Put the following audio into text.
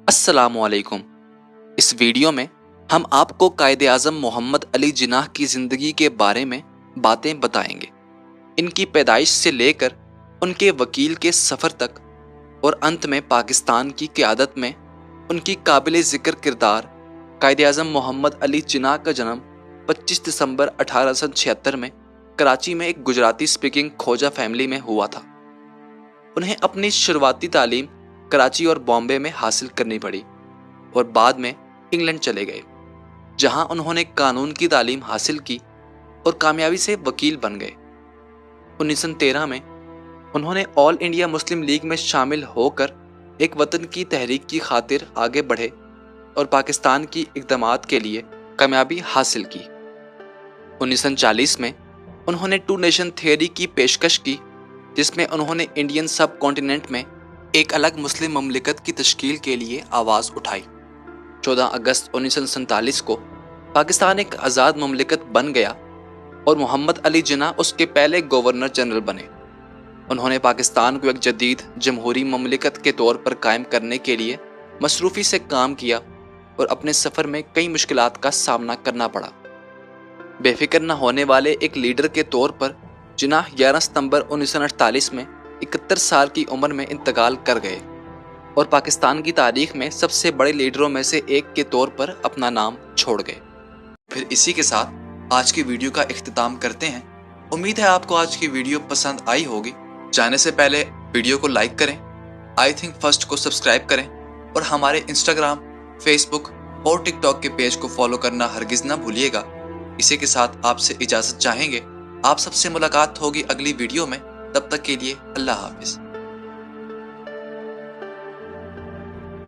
अस्सलामुअलैकुम। इस वीडियो में हम आपको कायदे आज़म मोहम्मद अली जिन्नाह की ज़िंदगी के बारे में बातें बताएंगे। इनकी पैदाइश से लेकर उनके वकील के सफ़र तक और अंत में पाकिस्तान की क़यादत में उनकी काबिल ज़िक्र किरदार कायदे आज़म मोहम्मद अली जिन्नाह का जन्म 25 दिसंबर 1876 में कराची में एक गुजराती स्पीकिंग खोजा फैमिली में हुआ था। उन्हें अपनी शुरुआती तालीम कराची और बॉम्बे में हासिल करनी पड़ी और बाद में इंग्लैंड चले गए, जहां उन्होंने कानून की तालीम हासिल की और कामयाबी से वकील बन गए। 1913 में उन्होंने ऑल इंडिया मुस्लिम लीग में शामिल होकर एक वतन की तहरीक की खातिर आगे बढ़े और पाकिस्तान की इक़दामात के लिए कामयाबी हासिल की। 1940 में उन्होंने टू नेशन थियरी की पेशकश की, जिसमें उन्होंने इंडियन सब कॉन्टिनेंट में एक अलग मुस्लिम ममलिकत की तश्कील के लिए आवाज़ उठाई। 14 अगस्त 1947 को पाकिस्तान एक आज़ाद ममलिकत बन गया और मोहम्मद अली जिन्नाह उसके पहले गवर्नर जनरल बने। उन्होंने पाकिस्तान को एक जदीद जमहूरी ममलिकत के तौर पर कायम करने के लिए मसरूफ़ी से काम किया और अपने सफ़र में कई मुश्किलात का सामना करना पड़ा। बेफिक्र न होने वाले एक लीडर के तौर पर जिन्नाह 11 सितंबर 1948 में 71 साल की उम्र में इंतकाल कर गए और पाकिस्तान की तारीख में सबसे बड़े लीडरों में से एक के तौर पर अपना नाम छोड़ गए। फिर इसी के साथ आज की वीडियो का इख्तिताम करते हैं। उम्मीद है आपको आज की वीडियो पसंद आई होगी। जाने से पहले वीडियो को लाइक करें, आई थिंक फर्स्ट को सब्सक्राइब करें और हमारे इंस्टाग्राम, फेसबुक और टिकटॉक के पेज को फॉलो करना हरगिज़ ना भूलिएगा। इसी के साथ आपसे इजाज़त चाहेंगे। आप सबसे मुलाकात होगी अगली वीडियो में। तब तक के लिए अल्लाह हाफिज़।